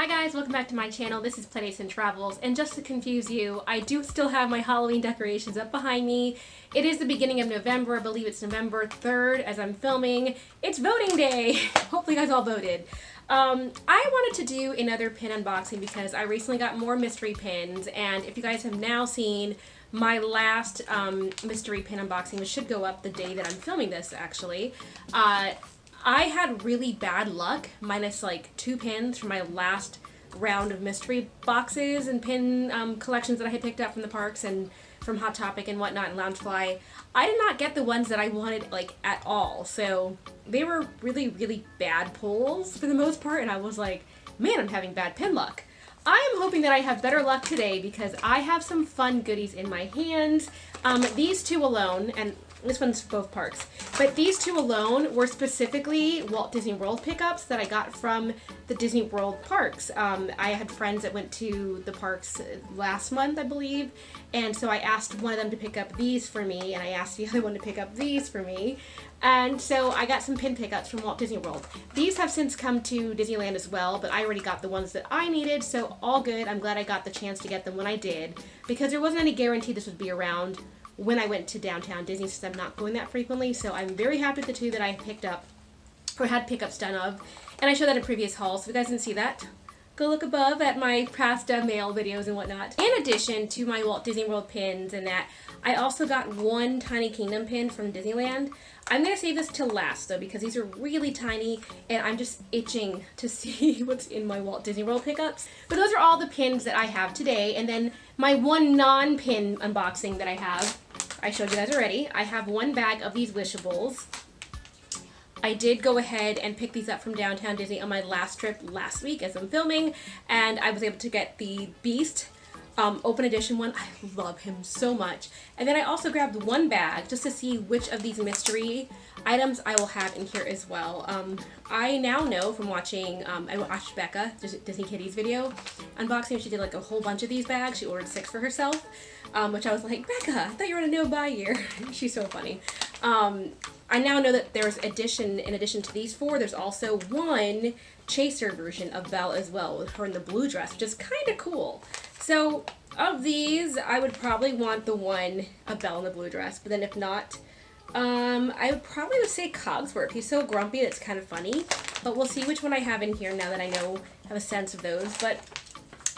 Hi guys, welcome back to my channel. This is Playdates and Travels, and just to confuse you, I do still have my Halloween decorations up behind me. It is the beginning of November. I believe it's November 3rd as I'm filming. It's voting day! Hopefully you guys all voted. I wanted to do another pin unboxing because I recently got more mystery pins, and if you guys have now seen my last mystery pin unboxing, which should go up the day that I'm filming this actually, I had really bad luck, minus like 2 pins from my last round of mystery boxes and pin collections that I had picked up from the parks and from Hot Topic and whatnot and Loungefly. I did not get the ones that I wanted like at all, so they were really bad pulls for the most part, and I was like, man, I'm having bad pin luck. I am hoping that I have better luck today because I have some fun goodies in my hands. These two alone, and this one's both parks, but these two alone were specifically Walt Disney World pickups that I got from the Disney World parks. I had friends that went to the parks last month, I believe, and so I asked one of them to pick up these for me, and I asked the other one to pick up these for me, and so I got some pin pickups from Walt Disney World. These have since come to Disneyland as well, but I already got the ones that I needed, so all good. I'm glad I got the chance to get them when I did, because there wasn't any guarantee this would be around when I went to downtown Disney, since I'm not going that frequently. So I'm very happy with the two that I picked up, or had pickups done of. And I showed that in previous hauls, so if you guys didn't see that, go look above at my past mail videos and whatnot. In addition to my Walt Disney World pins and that, I also got one Tiny Kingdom pin from Disneyland. I'm going to save this till last though, because these are really tiny and I'm just itching to see what's in my Walt Disney World pickups. But those are all the pins that I have today, and then my one non-pin unboxing that I have, I showed you guys already. I have one bag of these Wishables. I did go ahead and pick these up from downtown Disney on my last trip last week as I'm filming, and I was able to get the Beast open edition one. I love him so much. And then I also grabbed one bag just to see which of these mystery items I will have in here as well. I now know from watching, I watched Becca, Disney Kitty's video unboxing. She did like a whole bunch of these bags. She ordered 6 for herself, which I was like, Becca, I thought you were in a no-buy year. She's so funny. I now know that there's in addition to these 4, there's also one chaser version of Belle as well, with her in the blue dress, which is kind of cool. So of these, I would probably want the one of Belle in the blue dress, but then if not, I would probably say Cogsworth. He's so grumpy, it's kind of funny, but we'll see which one I have in here now that I have a sense of those. But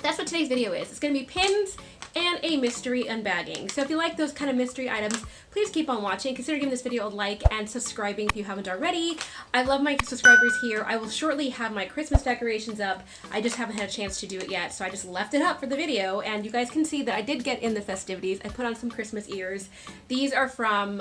that's what today's video is. It's going to be pins and a mystery unbagging. So if you like those kind of mystery items, please keep on watching. Consider giving this video a like and subscribing if you haven't already. I love my subscribers here. I will shortly have my Christmas decorations up. I just haven't had a chance to do it yet, so I just left it up for the video, and you guys can see that I did get in the festivities. I put on some Christmas ears. These are from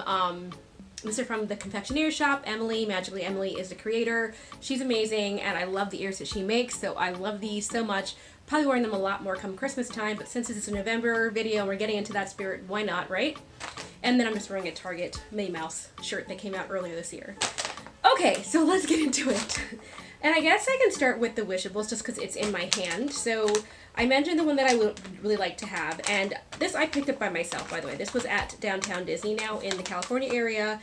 the confectioneer shop. Emily, Magically Emily, is the creator. She's amazing, and I love the ears that she makes, so I love these so much. Probably wearing them a lot more come Christmas time, but since this is a November video and we're getting into that spirit, why not, right? And then I'm just wearing a Target Minnie Mouse shirt that came out earlier this year. Okay, so let's get into it. And I guess I can start with the Wishables just because it's in my hand. So I mentioned the one that I would really like to have, and this I picked up by myself, by the way. This was at downtown Disney now in the California area.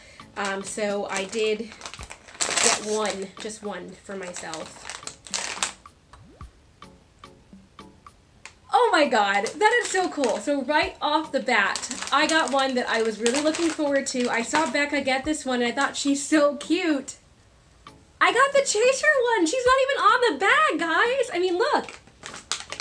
So I did get just one for myself. Oh my god, that is so cool. So right off the bat, I got one that I was really looking forward to. I saw Becca get this one and I thought she's so cute. I got the chaser one. She's not even on the bag, guys. I mean, look.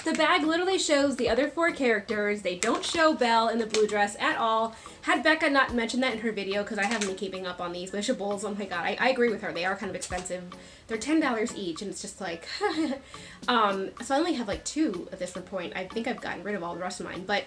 The bag literally shows the other 4 characters. They don't show Belle in the blue dress at all. Had Becca not mentioned that in her video, because I haven't been keeping up on these Wishables, oh my god, I agree with her. They are kind of expensive. They're $10 each, and it's just like, so I only have like 2 at this point. I think I've gotten rid of all the rest of mine, but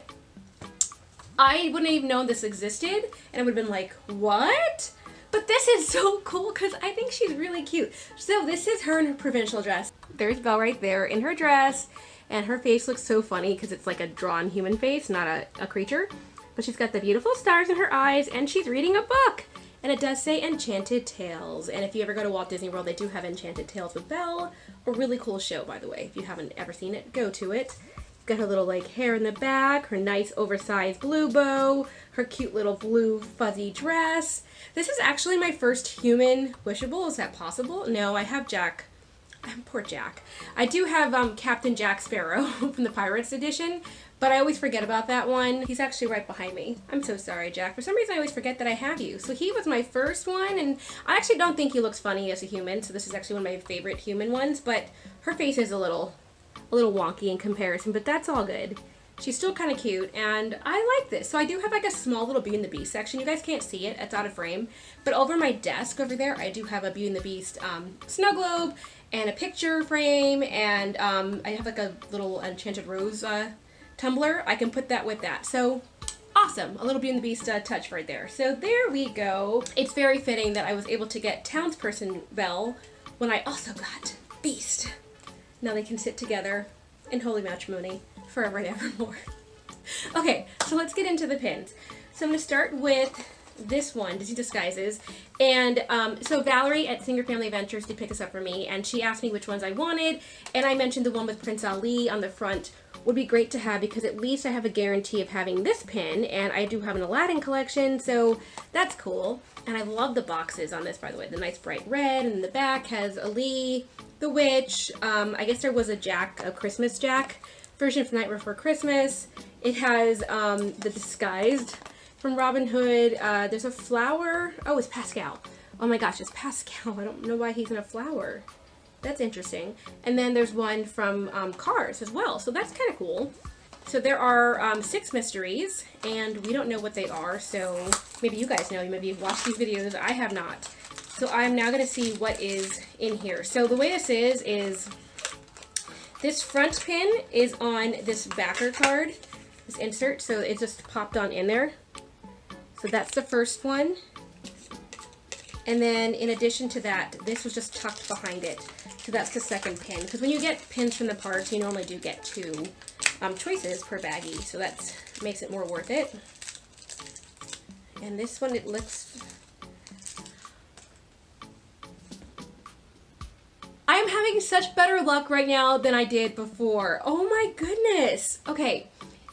I wouldn't have even known this existed, and I would have been like, what? But this is so cool because I think she's really cute. So this is her in her provincial dress. There's Belle right there in her dress, and her face looks so funny because it's like a drawn human face, not a creature. But she's got the beautiful stars in her eyes, and she's reading a book. And it does say Enchanted Tales. And if you ever go to Walt Disney World, they do have Enchanted Tales with Belle. A really cool show, by the way. If you haven't ever seen it, go to it. Got her little like hair in the back, her nice oversized blue bow, her cute little blue fuzzy dress. This is actually my first human Wishable. Is that possible? No, I have Jack. Poor Jack. I do have Captain Jack Sparrow from the Pirates edition, but I always forget about that one. He's actually right behind me. I'm so sorry, Jack. For some reason, I always forget that I have you. So he was my first one, and I actually don't think he looks funny as a human, so this is actually one of my favorite human ones, but her face is a little wonky in comparison, but that's all good. She's still kind of cute, and I like this. So I do have like a small little Beauty and the Beast section. You guys can't see it, it's out of frame. But over my desk over there, I do have a Beauty and the Beast snow globe and a picture frame, and I have like a little Enchanted Rose tumbler. I can put that with that. So awesome, a little Beauty and the Beast touch right there. So there we go. It's very fitting that I was able to get Townsperson Belle when I also got Beast. Now they can sit together in holy matrimony forever and evermore. Okay, so let's get into the pins. So I'm going to start with this one, Disney Disguises. And so Valerie at Singer Family Adventures did pick this up for me, and she asked me which ones I wanted, and I mentioned the one with Prince Ali on the front would be great to have because at least I have a guarantee of having this pin, and I do have an Aladdin collection, so that's cool. And I love the boxes on this, by the way. The nice bright red, and the back has Ali, the witch. I guess there was a Christmas Jack version from Night Before Christmas. It has the Disguised from Robin Hood. There's a flower. Oh, it's Pascal. Oh my gosh, it's Pascal. I don't know why he's in a flower. That's interesting. And then there's one from Cars as well, so that's kind of cool. So there are 6 mysteries, and we don't know what they are, so maybe you guys know. Maybe you've watched these videos. I have not. So I'm now going to see what is in here. So the way this is this front pin is on this backer card, this insert, so it just popped on in there. So that's the first one. And then in addition to that, this was just tucked behind it. So that's the second pin. Because when you get pins from the parks, you normally do get 2 choices per baggie. So that makes it more worth it. And this one, it looks... I'm having such better luck right now than I did before. Oh my goodness. Okay,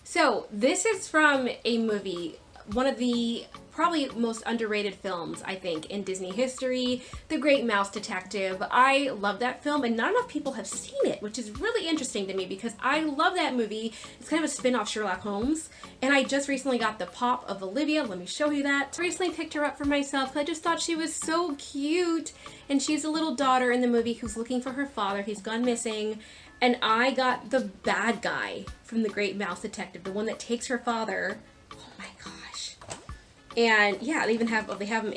so this is from a movie, one of the probably most underrated films, I think, in Disney history, The Great Mouse Detective. I love that film, and not enough people have seen it, which is really interesting to me because I love that movie. It's kind of a spin-off Sherlock Holmes, and I just recently got the pop of Olivia. Let me show you that. I recently picked her up for myself because I just thought she was so cute, and she's a little daughter in the movie who's looking for her father. He's gone missing, and I got the bad guy from The Great Mouse Detective, the one that takes her father. Oh my gosh. And yeah, they have him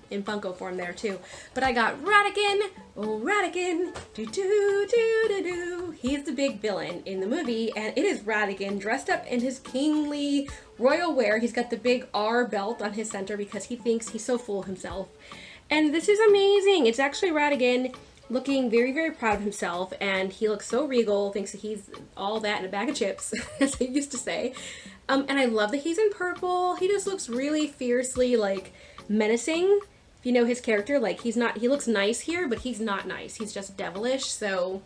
in Funko form there too. But I got Ratigan, oh Ratigan, do do do do do. He's the big villain in the movie, and it is Ratigan dressed up in his kingly royal wear. He's got the big R belt on his center because he thinks he's so full of himself. And this is amazing. It's actually Ratigan looking very, very proud of himself, and he looks so regal, thinks that he's all that in a bag of chips, as they used to say. And I love that he's in purple. He just looks really fiercely, like, menacing. If you know his character, like, he looks nice here, but he's not nice. He's just devilish, so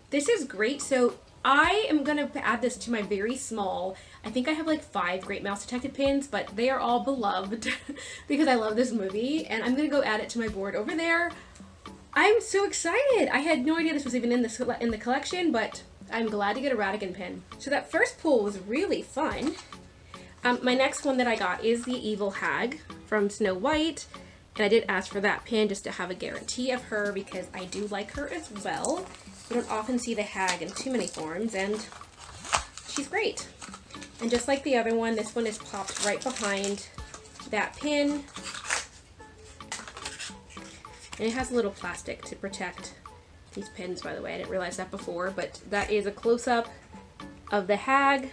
this is great. So I am going to add this to my very small, I think I have like 5 Great Mouse Detective pins, but they are all beloved because I love this movie, and I'm going to go add it to my board over there. I'm so excited. I had no idea this was even in the collection, but I'm glad to get a Ratigan pin. So that first pull was really fun. My next one that I got is the Evil Hag from Snow White, and I did ask for that pin just to have a guarantee of her because I do like her as well. You don't often see the hag in too many forms, and she's great. And just like the other one, this one is popped right behind that pin. And it has a little plastic to protect these pins, by the way. I didn't realize that before, but that is a close-up of the hag.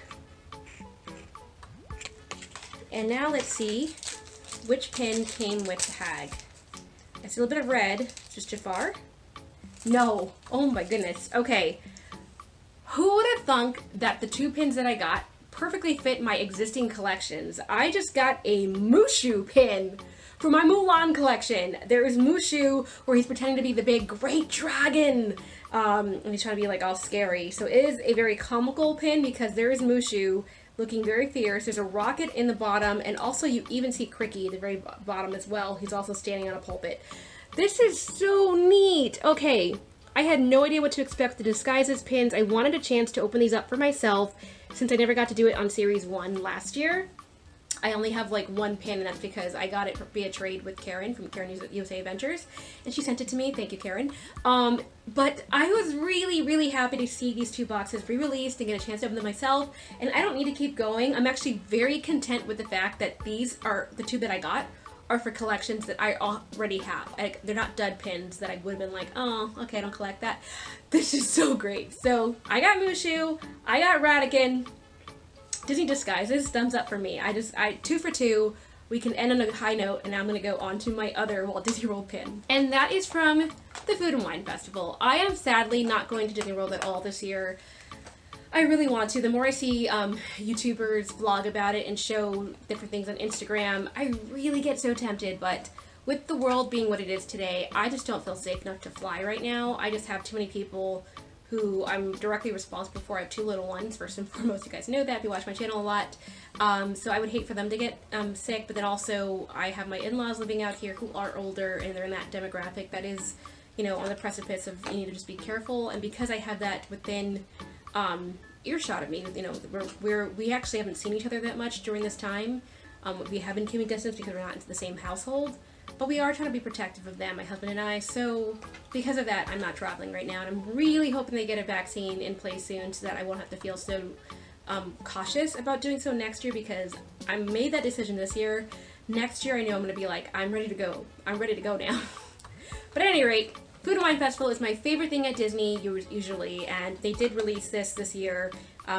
And now let's see which pin came with the hag. I see a little bit of red. Just Jafar? No. Oh my goodness. Okay. Who would have thunk that the 2 pins that I got perfectly fit my existing collections? I just got a Mushu pin for my Mulan collection. There is Mushu, where he's pretending to be the big great dragon. And he's trying to be like all scary. So it is a very comical pin because there is Mushu looking very fierce. There's a rocket in the bottom, and also you even see Cricky at the very bottom as well. He's also standing on a pulpit. This is so neat. Okay, I had no idea what to expect with the disguises pins. I wanted a chance to open these up for myself since I never got to do it on Series 1 last year. I only have like one pin, and that's because I got it via trade with Karen from Karen USA Adventures, and she sent it to me. Thank you, Karen. But I was really happy to see these 2 boxes re-released and get a chance to open them myself, and I don't need to keep going. I'm actually very content with the fact that these are, the 2 that I got, are for collections that I already have. They're not dud pins that I would have been like, oh, okay, I don't collect that. This is so great. So I got Mushu, I got Ratigan, Disney Disguises, thumbs up for me. I 2 for 2. We can end on a high note, and now I'm going to go on to my other Walt Disney World pin. And that is from the Food and Wine Festival. I am sadly not going to Disney World at all this year. I really want to. The more I see YouTubers vlog about it and show different things on Instagram, I really get so tempted, but with the world being what it is today, I just don't feel safe enough to fly right now. I just have too many people who I'm directly responsible for. I have 2 little ones, first and foremost. You guys know that if you watch my channel a lot. So I would hate for them to get sick, but then also I have my in-laws living out here who are older, and they're in that demographic that is, you know, on the precipice of you need to just be careful. And because I have that within earshot of me, you know, we actually haven't seen each other that much during this time. We have been keeping distance because we're not into the same household. But we are trying to be protective of them, my husband and I, so because of that, I'm not traveling right now, and I'm really hoping they get a vaccine in place soon so that I won't have to feel so cautious about doing so next year, because I made that decision this year. Next year, I know I'm going to be like, I'm ready to go. I'm ready to go now. But at any rate, Food and Wine Festival is my favorite thing at Disney, usually, and they did release this year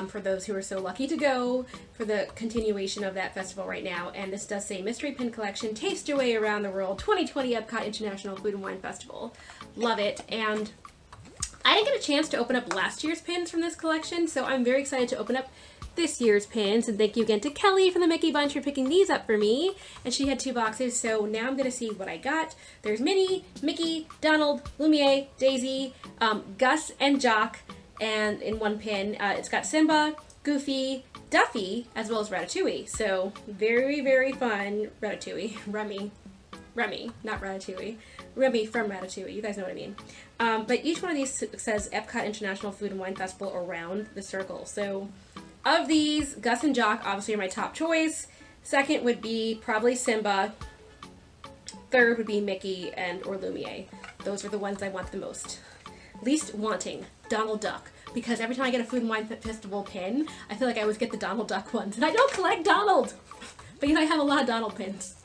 for those who are so lucky to go for the continuation of that festival right now. And this does say Mystery Pin Collection, Taste Your Way Around the World, 2020 Epcot International Food and Wine Festival. Love it. And I didn't get a chance to open up last year's pins from this collection, so I'm very excited to open up this year's pins. And thank you again to Kelly from the Mickey Bunch for picking these up for me. And she had 2 boxes, so now I'm going to see what I got. There's Minnie, Mickey, Donald, Lumiere, Daisy, Gus, and Jock. And in one pin, it's got Simba, Goofy, Duffy, as well as Ratatouille. So very fun. Ratatouille. Remy, not Ratatouille. Remy from Ratatouille. You guys know what I mean. But each one of these says Epcot International Food and Wine Festival around the circle. So of these, Gus and Jock obviously are my top choice. Second would be probably Simba. Third would be Mickey or Lumiere. Those are the ones I want the most. Least wanting, Donald Duck, because every time I get a Food and Wine Festival pin, I feel like I always get the Donald Duck ones, and I don't collect Donald, but you know, I have a lot of Donald pins.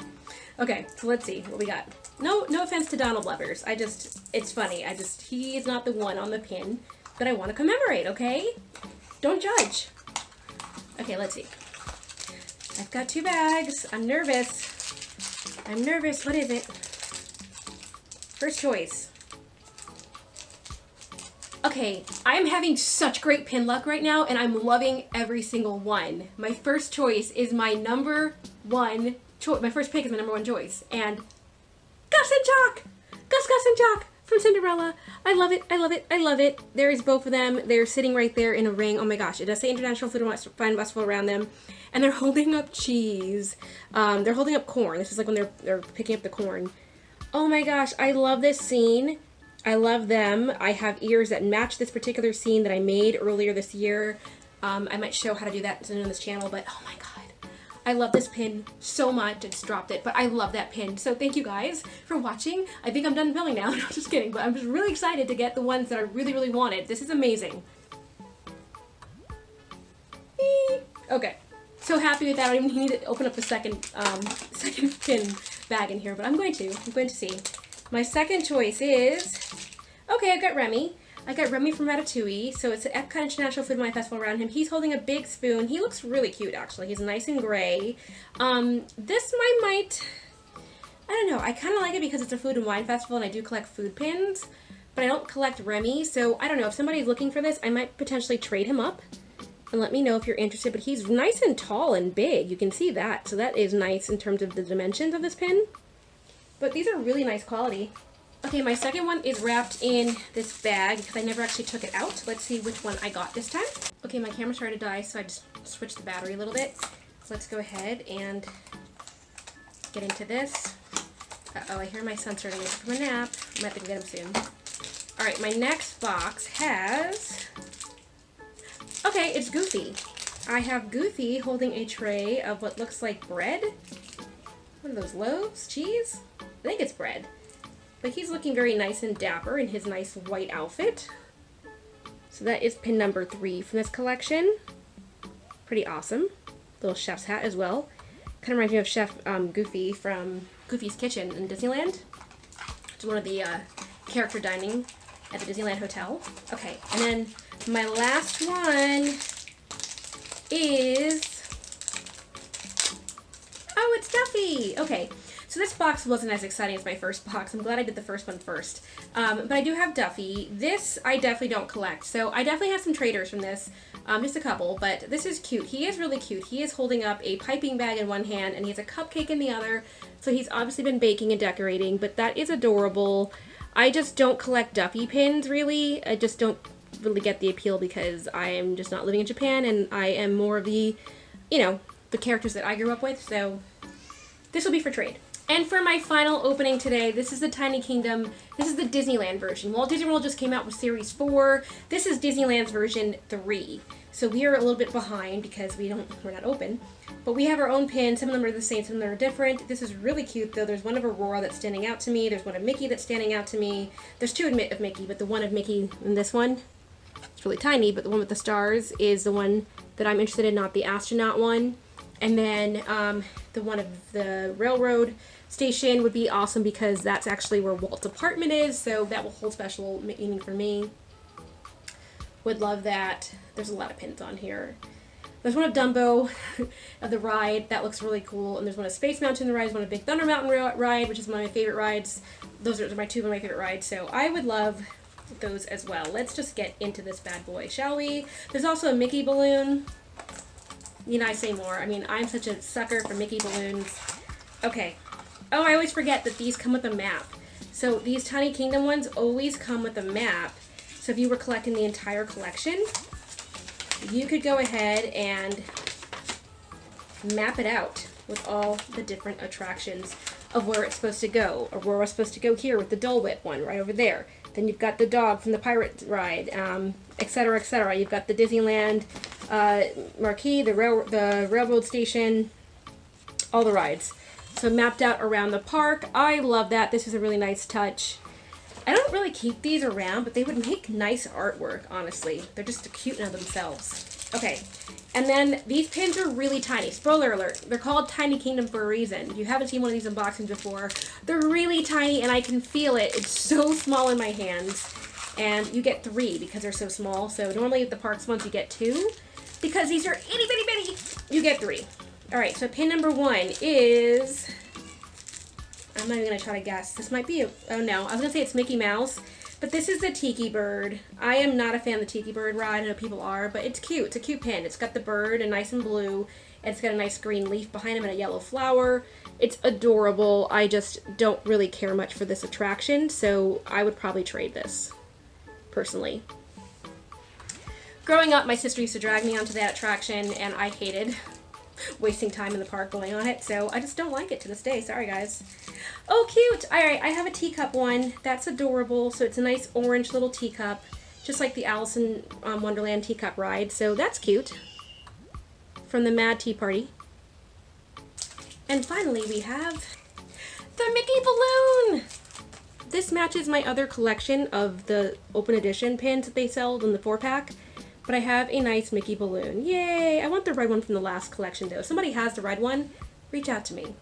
Okay, so let's see what we got. No offense to Donald lovers, it's funny, he is not the one on the pin that I want to commemorate, okay? Don't judge. Okay, let's see. I've got 2 bags, I'm nervous, what is it? First choice. Okay, I'm having such great pin luck right now, and I'm loving every single one. My first choice is my number 1 choice. My first pick is my number 1 choice. And Gus and Jock! Gus and Jock from Cinderella. I love it. There is both of them. They're sitting right there in a ring. Oh my gosh, it does say International Food and Wine Festival around them. And they're holding up cheese. They're holding up corn. This is like when they're picking up the corn. Oh my gosh, I love this scene. I love them. I have ears that match this particular scene that I made earlier this year. I might show how to do that soon on this channel, but oh my god. I love this pin so much. I just dropped it, but I love that pin. So thank you guys for watching. I think I'm done filming now. No, just kidding, but I'm just really excited to get the ones that I really wanted. This is amazing. Okay. So happy with that. I don't even need to open up the second pin bag in here, but I'm going to see. My second choice is, okay, I got Remy. I got Remy from Ratatouille, so it's an Epcot International Food and Wine Festival around him. He's holding a big spoon. He looks really cute, actually. He's nice and gray. This might, I don't know. I kind of like it because it's a Food and Wine Festival, and I do collect food pins, but I don't collect Remy, so I don't know. If somebody's looking for this, I might potentially trade him up, and let me know if you're interested, but he's nice and tall and big. You can see that, so that is nice in terms of the dimensions of this pin. But these are really nice quality. Okay, my second one is wrapped in this bag because I never actually took it out. Let's see which one I got this time. Okay, my camera started to die, so I just switched the battery a little bit. So let's go ahead and get into this. Uh-oh, I hear my son starting to wake up from a nap. I'm gonna have to get him soon. All right, my next box has, okay, it's Goofy. I have Goofy holding a tray of what looks like bread. What are those, loaves? Cheese? I think it's bread. But he's looking very nice and dapper in his nice white outfit. So that is pin number 3 from this collection. Pretty awesome. Little chef's hat as well. Kind of reminds me of Chef Goofy from Goofy's Kitchen in Disneyland. It's one of the character dining at the Disneyland Hotel. Okay, and then my last one is, oh, it's Duffy. Okay, so this box wasn't as exciting as my first box. I'm glad I did the first one first. But I do have Duffy. This I definitely don't collect. So I definitely have some traders from this, just a couple, but this is cute. He is really cute. He is holding up a piping bag in one hand and he has a cupcake in the other. So he's obviously been baking and decorating, but that is adorable. I just don't collect Duffy pins, really. I just don't really get the appeal because I am just not living in Japan and I am more of the, you know, the characters that I grew up with, so this will be for trade. And for my final opening today, this is the Tiny Kingdom. This is the Disneyland version. Walt Disney World just came out with Series 4. This is Disneyland's version 3. So we are a little bit behind because we're not open. But we have our own pins. Some of them are the same, some of them are different. This is really cute though. There's one of Aurora that's standing out to me. There's one of Mickey that's standing out to me. There's two of Mickey, but the one of Mickey in this one, it's really tiny, but the one with the stars is the one that I'm interested in, not the astronaut one. And then the one of the railroad station would be awesome because that's actually where Walt's apartment is, so that will hold special meaning for me. Would love that. There's a lot of pins on here. There's one of Dumbo of the ride. That looks really cool. And there's one of Space Mountain the ride. There's one of Big Thunder Mountain ride, which is one of my favorite rides. Those are my two of my favorite rides, so I would love those as well. Let's just get into this bad boy, shall we? There's also a Mickey balloon. Need I say more? I mean, I'm such a sucker for Mickey balloons. Okay. Oh, I always forget that these come with a map. So these Tiny Kingdom ones always come with a map. So if you were collecting the entire collection, you could go ahead and map it out with all the different attractions of where it's supposed to go. Aurora's supposed to go here with the Dole Whip one right over there. Then you've got the dog from the pirate ride, etc., etc. You've got the Disneyland marquee, the railroad station, all the rides. So mapped out around the park. I love that. This is a really nice touch. I don't really keep these around, but they would make nice artwork, honestly. They're just cute in themselves. Okay, and then these pins are really tiny. Spoiler alert, they're called Tiny Kingdom for a reason. If you haven't seen one of these unboxings before, they're really tiny and I can feel it. It's so small in my hands. And you get 3 because they're so small. So normally at the parks ones you get 2. Because these are itty bitty bitty, you get 3. Alright, so pin number 1 is, I'm not even going to try to guess. This might be, oh no, I was going to say it's Mickey Mouse, but this is the Tiki Bird. I am not a fan of the Tiki Bird ride. I know people are, but it's cute. It's a cute pin. It's got the bird and nice and blue, and it's got a nice green leaf behind him and a yellow flower. It's adorable. I just don't really care much for this attraction, so I would probably trade this, personally. Growing up, my sister used to drag me onto that attraction, and I hated wasting time in the park going on it, so I just don't like it to this day. Sorry, guys. Oh, cute! Alright, I have a teacup one. That's adorable. So it's a nice orange little teacup, just like the Alice in Wonderland teacup ride. So that's cute. From the Mad Tea Party. And finally, we have the Mickey balloon! This matches my other collection of the open edition pins that they sold in the 4-pack. But I have a nice Mickey balloon. Yay! I want the red one from the last collection though. If somebody has the red one, reach out to me.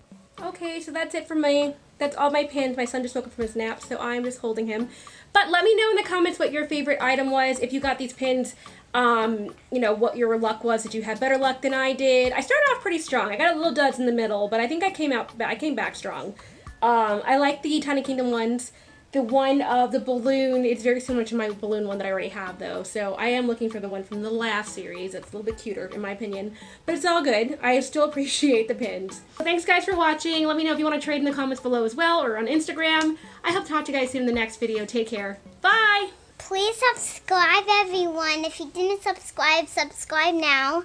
Okay, so that's it for me. That's all my pins. My son just woke up from his nap, so I'm just holding him. But let me know in the comments what your favorite item was. If you got these pins, you know, what your luck was. Did you have better luck than I did? I started off pretty strong. I got a little duds in the middle, but I think I came back strong. I like the Tiny Kingdom ones. The one of the balloon is very similar to my balloon one that I already have though, so I am looking for the one from the last series. It's a little bit cuter in my opinion, but it's all good. I still appreciate the pins. So thanks guys for watching. Let me know if you want to trade in the comments below as well or on Instagram. I hope to talk to you guys soon in the next video. Take care. Bye! Please subscribe, everyone. If you didn't subscribe, subscribe now.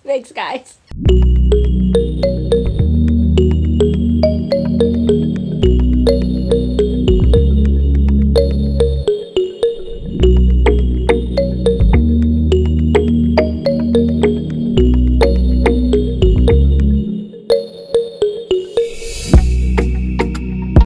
Thanks guys.